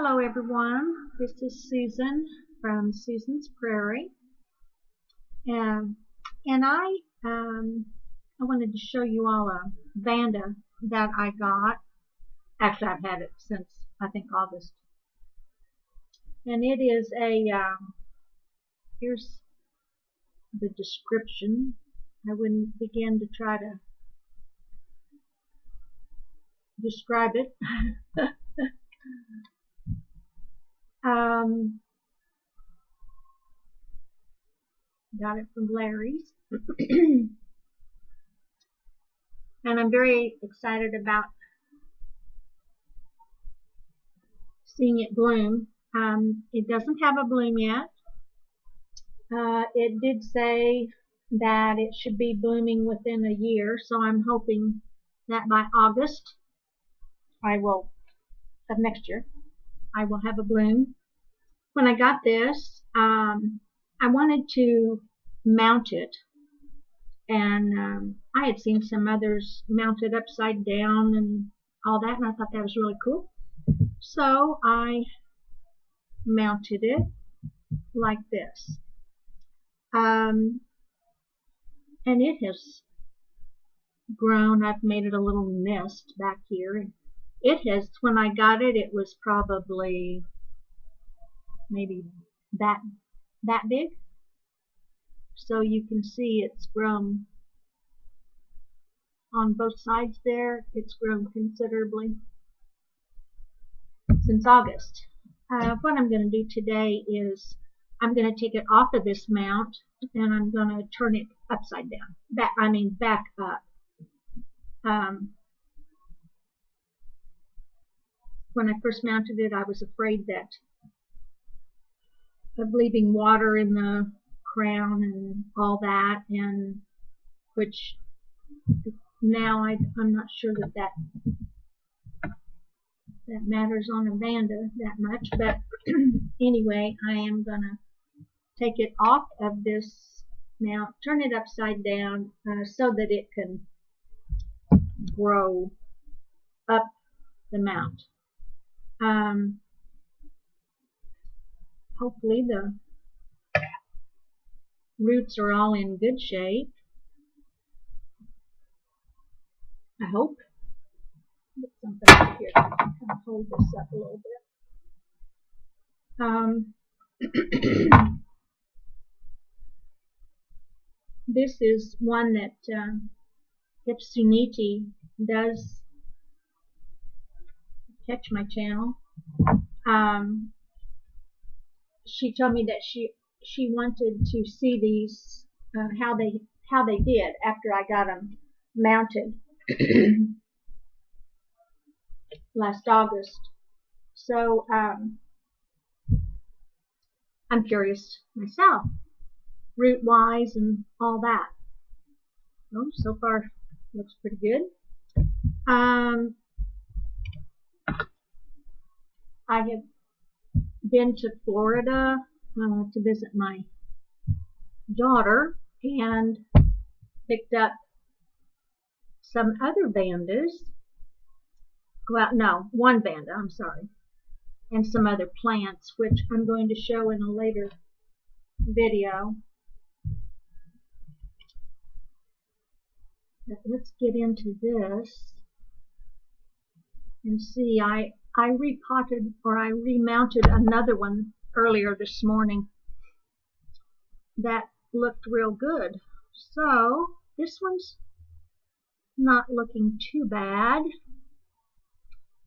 Hello everyone, this is Susan from Susan's Prairie, and I wanted to show you all a Vanda that I got. Actually, I've had it since I think August, and it is a here's the description. I wouldn't begin to try to describe it. Got it from Larry's. And I'm very excited about seeing it bloom. It doesn't have a bloom yet. It did say that it should be blooming within a year, so I'm hoping that by August of next year I will have a bloom. When I got this, I wanted to mount it, and I had seen some others mounted upside down and all that, and I thought that was really cool. So I mounted it like this, and it has grown. I've made it a little nest back here. It has, when I got it, it was probably maybe that big. So you can see it's grown on both sides there. It's grown considerably since August. What I'm going to do today is I'm going to take it off of this mount and I'm going to turn it upside down. Back up. When I first mounted it, I was afraid of leaving water in the crown and all that, and which now I'm not sure that matters on a Vanda that much, but anyway, I am gonna take it off of this mount, turn it upside down so that it can grow up the mount. Hopefully the roots are all in good shape. I hope. Get something up here to kind of hold this up a little bit. This is one that if Suniti does catch my channel, she told me that she wanted to see these how they did after I got them mounted last August. So I'm curious myself, root wise and all that. Well, so far looks pretty good. I have been to Florida to visit my daughter and picked up some other Vandas. Well, no, one Vanda, I'm sorry, and some other plants, which I'm going to show in a later video. But let's get into this and see. I repotted, or I remounted another one earlier this morning that looked real good. So this one's not looking too bad.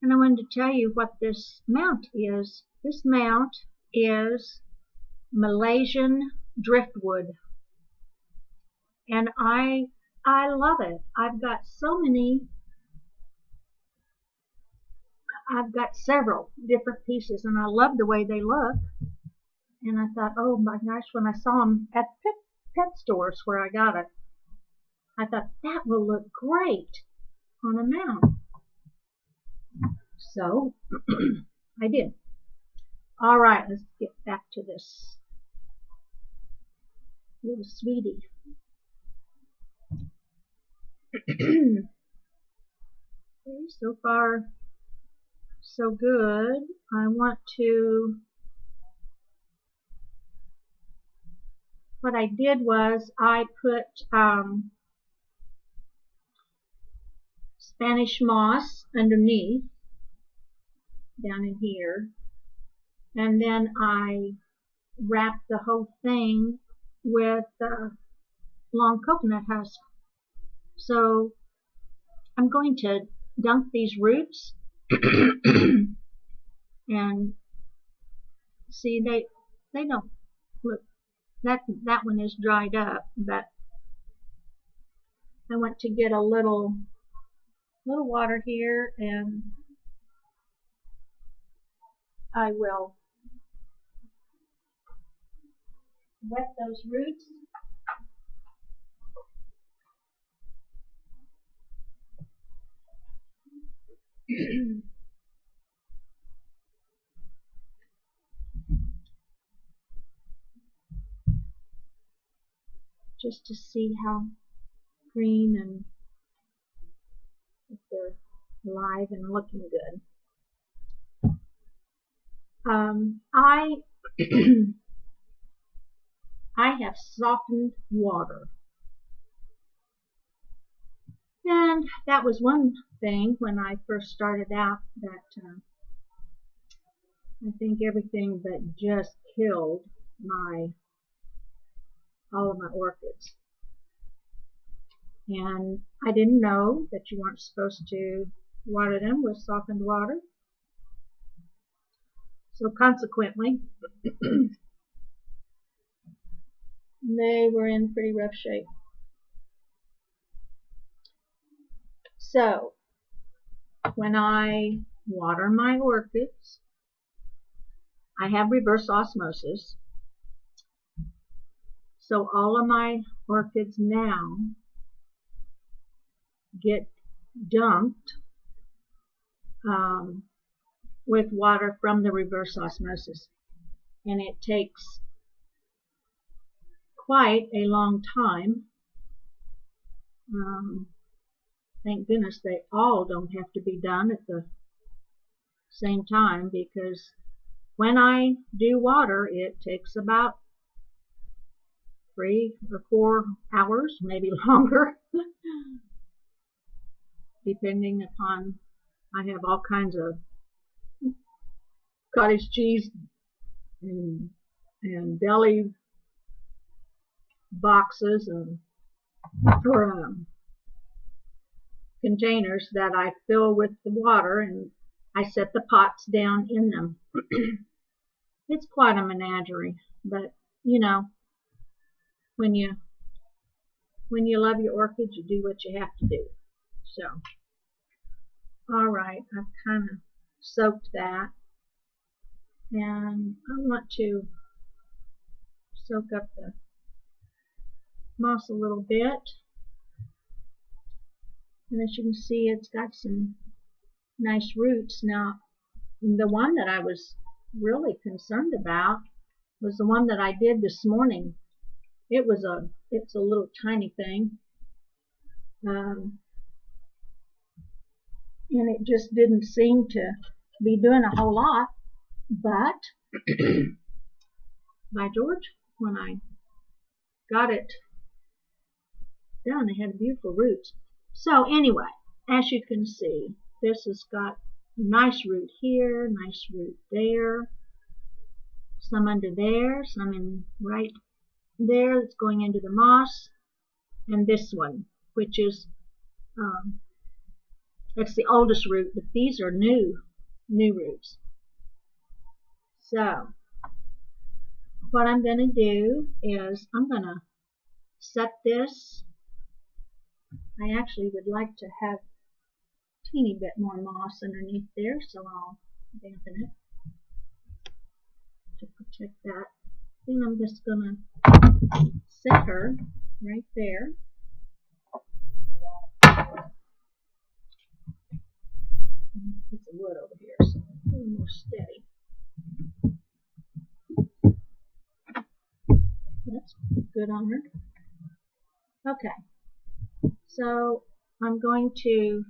And I wanted to tell you what this mount is. This mount is Malaysian driftwood, and I love it. I've got several different pieces, and I love the way they look. And I thought, oh my gosh, when I saw them at pet stores where I got it, I thought that will look great on a mount. So I did. All right, let's get back to this little sweetie. So far, so good. I want to, what I did was I put Spanish moss underneath, down in here, and then I wrapped the whole thing with long coconut husk. So I'm going to dunk these roots and see, they don't look, that one is dried up, but I want to get a little water here, and I will wet those roots. Just to see how green and if they're alive and looking good. I have softened water, and that was one thing when I first started out that I think everything but just killed all of my orchids. And I didn't know that you weren't supposed to water them with softened water. So consequently, they were in pretty rough shape. So when I water my orchids, I have reverse osmosis. So all of my orchids now get dunked with water from the reverse osmosis. And it takes quite a long time. Thank goodness they all don't have to be done at the same time, because when I do water, it takes about 3 or 4 hours, maybe longer, depending upon, I have all kinds of cottage cheese and deli boxes and containers that I fill with the water, and I set the pots down in them. It's quite a menagerie, but you know, when you love your orchids, you do what you have to do. So, all right, I've kind of soaked that, and I want to soak up the moss a little bit. And as you can see, it's got some nice roots. Now, the one that I was really concerned about was the one that I did this morning. It's a little tiny thing, and it just didn't seem to be doing a whole lot. But by George, when I got it done, it had beautiful roots. So anyway, as you can see, this has got a nice root here, nice root there, some under there, some in right there that's going into the moss, and this one, which is that's the oldest root, but these are new roots. So what I'm going to do is I'm going to set this. I actually would like to have a teeny bit more moss underneath there, so I'll dampen it to protect that. Then I'm just going to set her right there. Piece of wood over here, so a little more steady. That's good on her. Okay, so I'm going to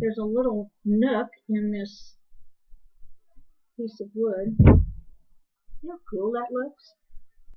there's a little nook in this piece of wood. See how cool that looks?